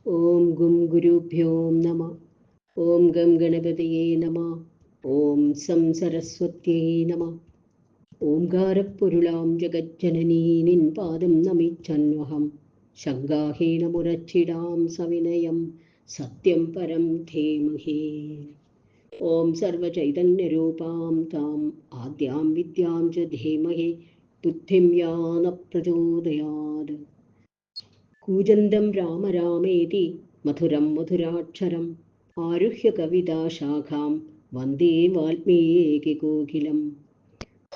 ഓം ഗും ഗുരുഭ്യോ നമ. ഓം ഗം ഗണപതിയേ നമ. ഓം സം സരസ്വത്യേ നമ. ഓംകാരപ്പൊരുളാം ജഗജ്ജനനീ നിൻ പാദം നമിച്ചന്വഹം. ശങ്കാഹീനമുരച്ചിടാം സവിനയം സത്യം പരം ധീമഹി. ഓം സർവചൈതന്യരൂപാം താം ആദ്യാം വിദ്യാം ച ധീമഹി ബുദ്ധിം യാന പ്രചോദയാത്. കൂജന്തം രാമ രാമേതി മധുരം മധുരാക്ഷരം ആരുഹ്യ കവിതാശാഖാം വന്ദേ വാൽമീകികോകിലം.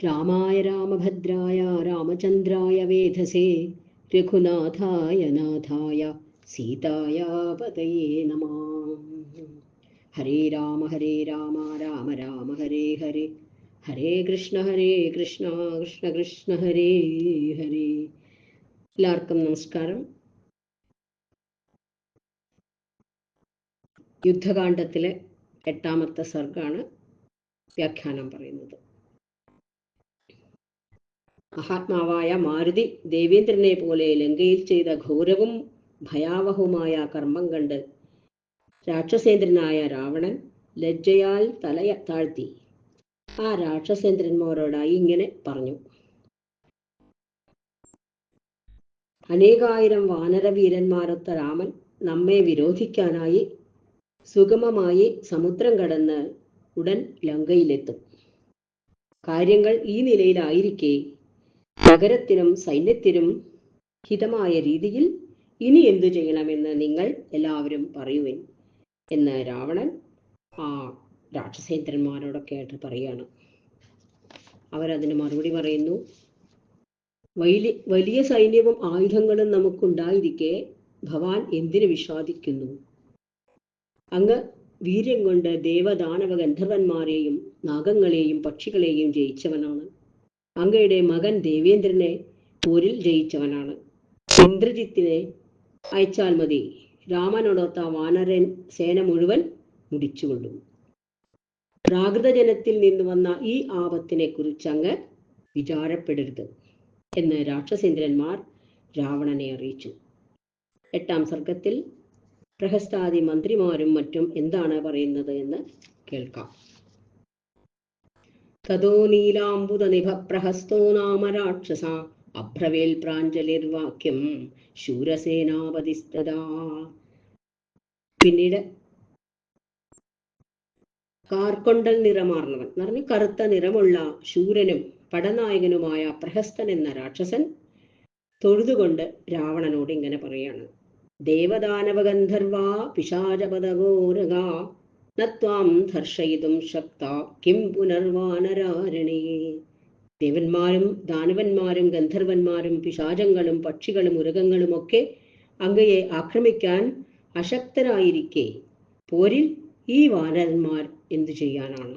രാമായ രാമഭദ്രായ രാമചന്ദ്രായ വേധസേ രഘുനാഥായ നാഥായ സീതായ പതയേ നമഃ. ഹരേ രാമ രാമ രാമ ഹരേ ഹരേ, ഹരേ കൃഷ്ണ കൃഷ്ണ കൃഷ്ണ ഹരേ ഹരേ. എല്ലാവർക്കും നമസ്കാരം. യുദ്ധകാണ്ഡത്തിലെ 8ാമത്തെ സർഗാണ് വ്യാഖ്യാനം പറയുന്നത്. മഹാത്മാവായ മാരുതി ദേവേന്ദ്രനെ പോലെ ലങ്കയിൽ ചെയ്ത ഘോരവും ഭയാവഹവുമായ കർമ്മം കണ്ട് രാക്ഷസേന്ദ്രനായ രാവണൻ ലജ്ജയാൽ തല താഴ്ത്തി ആ രാക്ഷസേന്ദ്രന്മാരോടായി ഇങ്ങനെ പറഞ്ഞു: അനേകായിരം വാനരവീരന്മാരൊത്ത രാമൻ നമ്മെ വിരോധിക്കാനായി സുഗമമായി സമുദ്രം കടന്ന് ഉടൻ ലങ്കയിലെത്തും. കാര്യങ്ങൾ ഈ നിലയിലായിരിക്കെ നഗരത്തിനും സൈന്യത്തിനും ഹിതമായ രീതിയിൽ ഇനി എന്തു ചെയ്യണമെന്ന് നിങ്ങൾ എല്ലാവരും പറയുവിൻ എന്ന് രാവണൻ ആ രാക്ഷസേന്ദ്രന്മാരോടൊക്കെ ആയിട്ട് പറയാണ്. അവരതിന് മറുപടി പറയുന്നു: വലിയ സൈന്യവും ആയുധങ്ങളും നമുക്കുണ്ടായിരിക്കെ ഭവാൻ എന്തിനു വിഷാദിക്കുന്നു? അങ്ങ് വീര്യം കൊണ്ട് ദേവദാനവ ഗന്ധർവന്മാരെയും നാഗങ്ങളെയും പക്ഷികളെയും ജയിച്ചവനാണ്. അങ്ങയുടെ മകൻ ദേവേന്ദ്രനെ പോരിൽ ജയിച്ചവനാണ്. ഇന്ദ്രജിത്തിനെ അയച്ചാൽ മതി, രാമനോടൊത്ത വാനരൻ സേന മുഴുവൻ മുടിച്ചുകൊള്ളും. പ്രാകൃതജനത്തിൽ നിന്ന് വന്ന ഈ ആപത്തിനെ കുറിച്ച് അങ്ങ് വിചാരപ്പെടരുത് എന്ന് രാക്ഷസേന്ദ്രന്മാർ രാവണനെ അറിയിച്ചു. 8ാം സർഗത്തിൽ പ്രഹസ്താദി മന്ത്രിമാരും മറ്റും എന്താണ് പറയുന്നത് എന്ന് കേൾക്കാം. തതോ നീലാംബുദ നിഭ പ്രഹസ്തോ നാമ രാക്ഷസ അഭ്രവേൽ പ്രാഞ്ജലിർവാക്യം ശൂരസേനാപതിസ്തദാ. പിന്നീട് കാർക്കൊണ്ടൽ നിറമാർന്നവൻ എന്ന് പറഞ്ഞ് കറുത്ത നിറമുള്ള ശൂരനും പടനായകനുമായ പ്രഹസ്തൻ എന്ന രാക്ഷസൻ തൊഴുതുകൊണ്ട് രാവണനോട് ഇങ്ങനെ പറയാണ്: ദേവദാനവഗന്ധർവാ പിശാചപദഘോരക നത്വാം ധർഷയിതും ശക്ത കിം പുനർവാനരാരണേ. ദേവന്മാരും ദാനവന്മാരും ഗന്ധർവന്മാരും പിശാചങ്ങളും പക്ഷികളും മൃഗങ്ങളുമൊക്കെ അങ്ങയെ ആക്രമിക്കാൻ അശക്തരായിരിക്കെ പോരിൽ ഈ വാനരന്മാർ എന്തു ചെയ്യാനാണ്?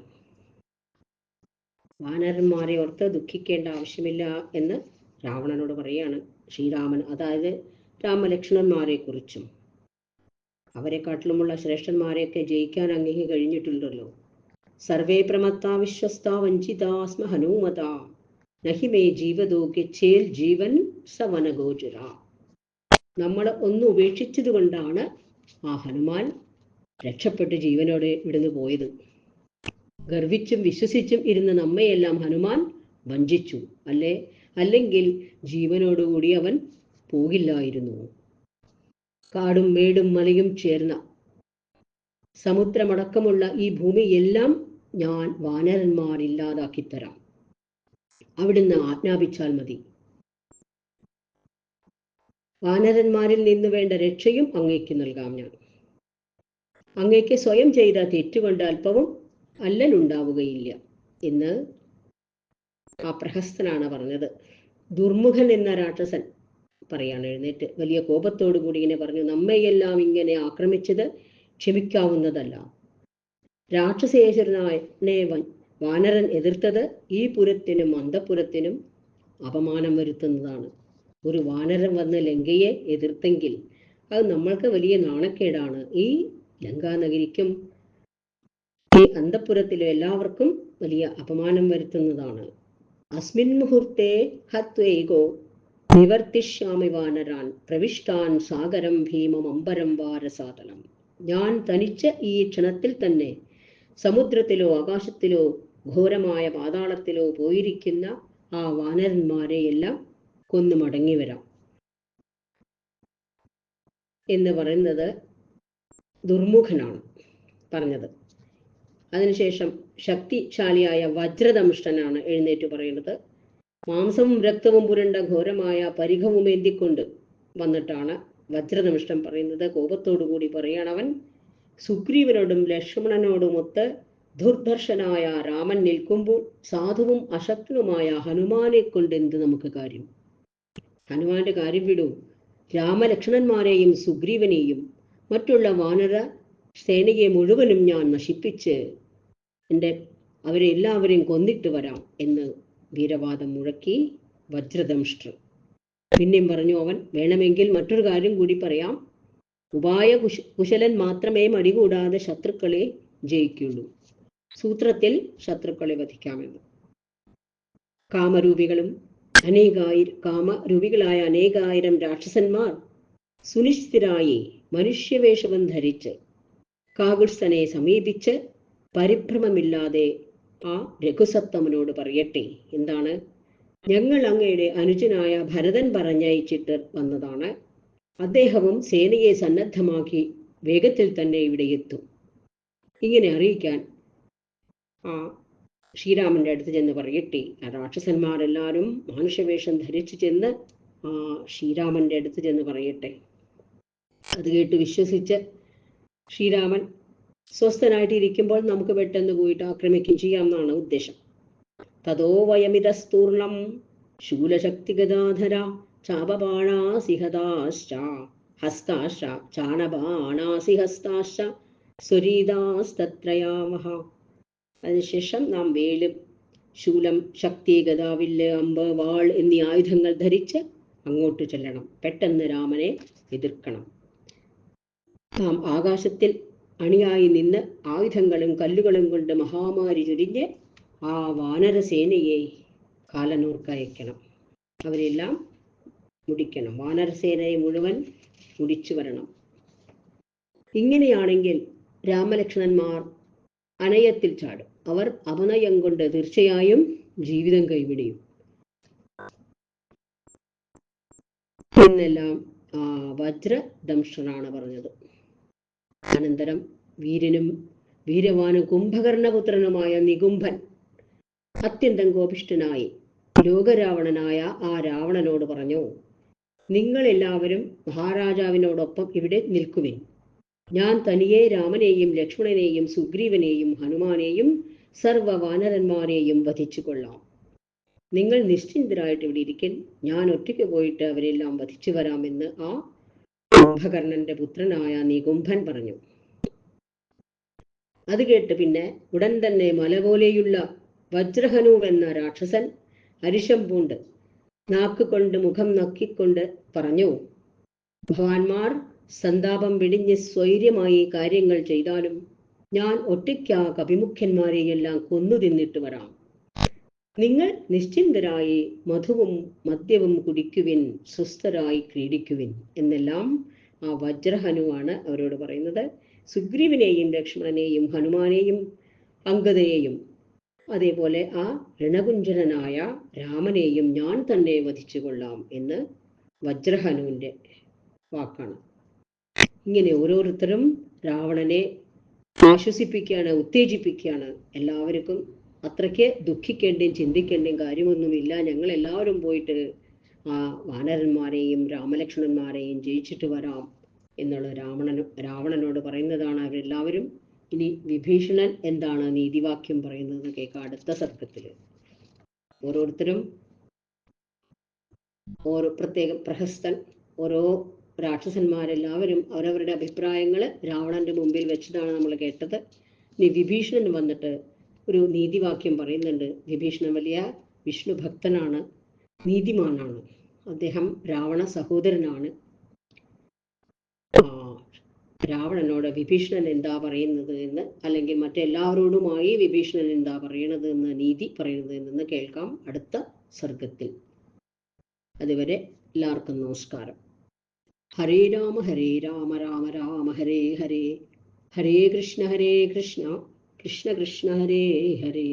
വാനരന്മാരെ ഓർത്ത് ദുഃഖിക്കേണ്ട ആവശ്യമില്ല എന്ന് രാവണനോട് പറയാണ് ശ്രീരാമൻ. അതായത് രാമലക്ഷ്മണന്മാരെ കുറിച്ചും അവരെക്കാട്ടിലുമുള്ള ശ്രേഷ്ഠന്മാരെയൊക്കെ ജയിക്കാൻ അങ്ങേക്ക് കഴിഞ്ഞിട്ടുണ്ടല്ലോ. സർവേ പ്രമത്താ വിശ്വസ്താ വഞ്ചിതാ സ്മ ഹനുമത നഹിമേ ജീവതോ ഗച്ഛേൽ ജീവൻ സവനഗോചര. നമ്മൾ ഒന്ന് ഉപേക്ഷിച്ചത് കൊണ്ടാണ് ആ ഹനുമാൻ രക്ഷപ്പെട്ട് ജീവനോടെ ഇവിടുന്ന് പോയത്. ഗർവിച്ചും വിശ്വസിച്ചും ഇരുന്ന് നമ്മയെല്ലാം ഹനുമാൻ വഞ്ചിച്ചു. അല്ലെങ്കിൽ ജീവനോടുകൂടി അവൻ പോകില്ലായിരുന്നു. കാടും മേടും മലയും ചേർന്ന സമുദ്രമടക്കമുള്ള ഈ ഭൂമിയെല്ലാം ഞാൻ വാനരന്മാരില്ലാതാക്കിത്തരാം. അവിടുന്ന് ആജ്ഞാപിച്ചാൽ മതി. വാനരന്മാരിൽ നിന്ന് വേണ്ട രക്ഷയും അങ്ങേക്ക് നൽകാം ഞാൻ. അങ്ങേക്ക് സ്വയം ചെയ്ത തെറ്റുകൊണ്ട് അല്പവും അല്ലലുണ്ടാവുകയില്ല എന്ന് ആ പ്രഹസ്തനാണ് പറഞ്ഞത്. ദുർമുഖൻ എന്ന രാക്ഷസൻ പറയാണ് എഴുന്നേറ്റ് വലിയ കോപത്തോടു കൂടി ഇങ്ങനെ പറഞ്ഞു: നമ്മയെല്ലാം ഇങ്ങനെ ആക്രമിച്ചത് ക്ഷമിക്കാവുന്നതല്ല. രാക്ഷസേശ്വരനെ വാനരൻ എതിർത്തത് ഈ പുരത്തിനും അന്തപുരത്തിനും അപമാനം വരുത്തുന്നതാണ്. ഒരു വാനരൻ വന്ന് ലങ്കയെ എതിർത്തെങ്കിൽ അത് നമ്മൾക്ക് വലിയ നാണക്കേടാണ്. ഈ ലങ്കാനഗരിക്കും ഈ അന്തപുരത്തിലെ എല്ലാവർക്കും വലിയ അപമാനം വരുത്തുന്നതാണ്. അസ്മിൻ മുഹൂർത്തേ ഹത്വൈകോ നിവർത്തിഷ്യാമി വാനരാൻ പ്രവിഷ്ടാൻ സാഗരം ഭീമം അമ്പരം വാരസാതലം. ഞാൻ തനിച്ച ഈ ക്ഷണത്തിൽ തന്നെ സമുദ്രത്തിലോ ആകാശത്തിലോ ഘോരമായ പാതാളത്തിലോ പോയിരിക്കുന്ന ആ വാനരന്മാരെയെല്ലാം കൊന്നു മടങ്ങി വരാം എന്ന് പറയുന്നത് ദുർമുഖനാണ് പറഞ്ഞത്. അതിനുശേഷം ശക്തിശാലിയായ വജ്രദംഷ്ടനാണ് എഴുന്നേറ്റ് പറയുന്നത്. മാംസവും രക്തവും പുരണ്ട ഘോരമായ പരിഘവും ഏന്തിക്കൊണ്ട് വന്നിട്ടാണ് വജ്രദംഷ്ടൻ പറയുന്നത്. കോപത്തോടുകൂടി പറയണവൻ, സുഗ്രീവനോടും ലക്ഷ്മണനോടുമൊത്ത് ദുർദർശനായ രാമൻ നിൽക്കുമ്പോൾ സാധുവും അശക്തനുമായ ഹനുമാനെ കൊണ്ട് എന്ത് നമുക്ക് കാര്യം? ഹനുമാന്റെ കാര്യം വിടൂ. രാമലക്ഷ്മണന്മാരെയും സുഗ്രീവനെയും മറ്റുള്ള വാനര സേനയെ മുഴുവനും ഞാൻ നശിപ്പിച്ച് അവരെ എല്ലാവരെയും കൊന്നിട്ട് വരാം എന്ന് വീരവാദം മുഴക്കി വജ്രദംഷ്ടർ. പിന്നെയും പറഞ്ഞു അവൻ, വേണമെങ്കിൽ മറ്റൊരു കാര്യം കൂടി പറയാം. കുശലൻ മാത്രമേ മടികൂടാതെ ശത്രുക്കളെ ജയിക്കുള്ളൂ. സൂത്രത്തിൽ ശത്രുക്കളെ വധിക്കാമെന്ന്. കാമരൂപികളായ അനേകായിരം രാക്ഷസന്മാർ സുനിശ്ചിതരായി മനുഷ്യവേഷവും ധരിച്ച് കാകുത്സ്ഥനെ സമീപിച്ച് പരിഭ്രമമില്ലാതെ ആ രഘുസത്തമനോട് പറയട്ടെ. എന്താണ്? ഞങ്ങൾ അങ്ങയുടെ അനുജനായ ഭരതൻ പറഞ്ഞയച്ചിട്ട് വന്നതാണ്. അദ്ദേഹവും സേനയെ സന്നദ്ധമാക്കി വേഗത്തിൽ തന്നെ ഇവിടെ എത്തും. ഇങ്ങനെ അറിയിക്കാൻ ആ ശ്രീരാമന്റെ അടുത്ത് ചെന്ന് പറയട്ടെ. ആ രാക്ഷസന്മാരെല്ലാവരും മനുഷ്യവേഷം ധരിച്ചു ചെന്ന് ആ ശ്രീരാമന്റെ അടുത്ത് ചെന്ന് പറയട്ടെ. അത് കേട്ട് വിശ്വസിച്ച് ശ്രീരാമൻ സ്വസ്ഥനായിട്ടിരിക്കുമ്പോൾ നമുക്ക് പെട്ടെന്ന് പോയിട്ട് ആക്രമിക്കുകയും ചെയ്യാമെന്നാണ് ഉദ്ദേശം. തതോ വയമിതസ്തൂർണം ശൂലശക്തിഗദാധര ചാപബാണാസിഹതാശ്ച ഹസ്താശ്ച ചാണബാണാസിഹസ്താശ്ച സ്വരീതാസ്തത്രയാമഹ. അതിനുശേഷം നാം വേലും ശൂലം, ശക്തി, ഗദാവില്ല്, അമ്പ്, വാൾ എന്നീ ആയുധങ്ങൾ ധരിച്ച് അങ്ങോട്ട് ചെല്ലണം. പെട്ടെന്ന് രാമനെ എതിർക്കണം. നാം ആകാശത്തിൽ അണിയായി നിന്ന് ആയുധങ്ങളും കല്ലുകളും കൊണ്ട് മഹാമാരി ചൊരിഞ്ഞ് ആ വാനരസേനയെ കാലനൂർക്കയക്കണം. അവരെല്ലാം മുടിക്കണം. വാനരസേനയെ മുഴുവൻ മുടിച്ചു വരണം. ഇങ്ങനെയാണെങ്കിൽ രാമലക്ഷ്മണന്മാർ അനയത്തിൽ ചാടും. അവർ അപനയം കൊണ്ട് തീർച്ചയായും ജീവിതം കൈവിടിയും എന്നെല്ലാം വജ്രദംഷ്ടനാണ് പറഞ്ഞത്. അനന്തരം വീരവാനും കുംഭകർണപുത്രനുമായ നികുംഭൻ അത്യന്തം കോപിഷ്ഠനായി ലോകരാവണനായ ആ രാവണനോട് പറഞ്ഞു, നിങ്ങളെല്ലാവരും മഹാരാജാവിനോടൊപ്പം ഇവിടെ നിൽക്കുവിൻ. ഞാൻ തനിയെ രാമനെയും ലക്ഷ്മണനെയും സുഗ്രീവനെയും ഹനുമാനെയും സർവ്വവാനരന്മാരെയും വധിച്ചു കൊള്ളാം. നിങ്ങൾ നിശ്ചിന്തരായിട്ട് ഇവിടെ ഇരിക്കൻ. ഞാൻ ഒറ്റയ്ക്ക് പോയിട്ട് അവരെല്ലാം വധിച്ചു വരാമെന്ന് ആ കുംഭകർണന്റെ പുത്രനായ നികുംഭൻ പറഞ്ഞു. അത് കേട്ട് പിന്നെ ഉടൻ തന്നെ മല പോലെയുള്ള വജ്രഹനു എന്ന രാക്ഷസൻ അരിശം പൂണ്ട് നാക്കുകൊണ്ട് മുഖം നക്കിക്കൊണ്ട് പറഞ്ഞു, ഭഗവാന്മാർ സന്താപം വെടിഞ്ഞ് സ്വൈര്യമായി കാര്യങ്ങൾ ചെയ്താലും ഞാൻ ഒറ്റയ്ക്കാ കവിമുഖ്യന്മാരെയെല്ലാം കൊന്നു തിന്നിട്ട് വരാം. നിങ്ങൾ നിശ്ചിന്തരായി മധുവും മദ്യവും കുടിക്കുവിൻ, സ്വസ്ഥരായി ക്രീഡിക്കുവിൻ എന്നെല്ലാം ആ വജ്രഹനുവാണ് അവരോട് പറയുന്നത്. സുഗ്രീവനെയും ലക്ഷ്മണനെയും ഹനുമാനെയും അംഗദയെയും അതേപോലെ ആ രണകുഞ്ചരനായ രാമനെയും ഞാൻ തന്നെ വധിച്ചു കൊള്ളാം എന്ന് വജ്രഹനുവിൻ്റെ വാക്കാണ്. ഇങ്ങനെ ഓരോരുത്തരും രാവണനെ ആശ്വസിപ്പിക്കുകയാണ്, ഉത്തേജിപ്പിക്കുകയാണ്. എല്ലാവർക്കും അത്രയ്ക്ക് ദുഃഖിക്കേണ്ടയും ചിന്തിക്കേണ്ടയും കാര്യമൊന്നുമില്ല. ഞങ്ങൾ എല്ലാവരും പോയിട്ട് ആ വാനരന്മാരെയും രാമലക്ഷ്മണന്മാരെയും ജയിച്ചിട്ട് വരാം എന്നുള്ള രാവണനോട് പറയുന്നതാണ് അവരെല്ലാവരും. ഇനി വിഭീഷണൻ എന്താണ് നീതിവാക്യം പറയുന്നത് കേൾക്കാം അടുത്ത സർഗത്തിൽ. ഓരോരുത്തരും പ്രത്യേകം പ്രഹസ്തൻ ഓരോ രാക്ഷസന്മാരെല്ലാവരും അവരവരുടെ അഭിപ്രായങ്ങൾ രാവണന്റെ മുമ്പിൽ വെച്ചതാണ് നമ്മൾ കേട്ടത്. ഇനി വിഭീഷണൻ വന്നിട്ട് ഒരു നീതിവാക്യം പറയുന്നുണ്ട്. വിഭീഷണൻ വലിയ വിഷ്ണു ഭക്തനാണ്, നീതിമാനാണ്. അദ്ദേഹം രാവണ സഹോദരനാണ്. രാവണനോട് വിഭീഷണൻ എന്താ പറയുന്നത് എന്ന്, അല്ലെങ്കിൽ മറ്റെല്ലാവരോടുമായി വിഭീഷണൻ എന്താ പറയണത് എന്ന്, നീതി പറയുന്നത് എന്ന് കേൾക്കാം അടുത്ത സർഗത്തിൽ. അതുവരെ എല്ലാവർക്കും നമസ്കാരം. ഹരേ രാമ രാമ രാമ ഹരേ ഹരേ, ഹരേ കൃഷ്ണ കൃഷ്ണ കൃഷ്ണ ഹരേ ഹരേ.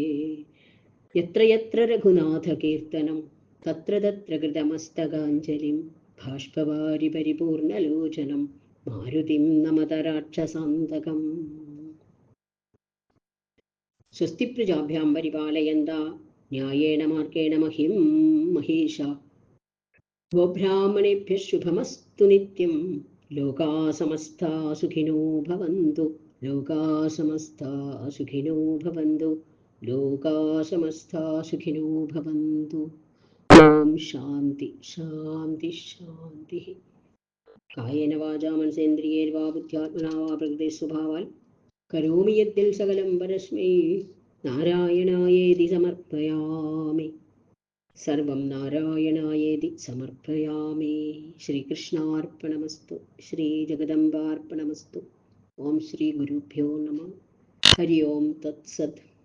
യത്ര യത്ര രഘുനാഥ കീർത്തനം തത്ര തത്ര കൃതമസ്തകാഞ്ജലിം ബാഷ്പവാരി പരിപൂർണലോചനം മാരുതിം നമത രാക്ഷസാന്തകം. സ്വസ്തി പ്രജാഭ്യാം പരിപാലയന്താ ന്യായേന മാർഗേണ മഹിം മഹീഷ. ഗോബ്രാഹ്മണേഭ്യഃ ശുഭമസ്തു നിത്യം. ലോകാ സമസ്താ സുഖിനോ ഭവന്തു. ലോകാ സമസ്താ സുഖിനോ ഭവന്തു. ലോകാ സമസ്താ സുഖിനോ ഭവന്തു. ഓം ശാന്തി ശാന്തി ശാന്തി. കായേന വാചാ മനസേന്ദ്രിയേർവാ ബുദ്ധ്യാത്മനാ വാ പ്രകൃതി സ്വഭാവാൽ കരോമി യദ്ദിൽ സകലം പരസ്മൈ നാരായണായേതി സമർപ്പയാമി. സർവം നാരായണായേതി സമർപ്പയാമി. ശ്രീകൃഷ്ണാർപ്പണമസ്തു. ശ്രീ ജഗദംബാർപ്പണമസ്തു. ഓം ശ്രീ ഗുരുഭ്യോ നമഃ. ഹരി ഓം തത്സത്.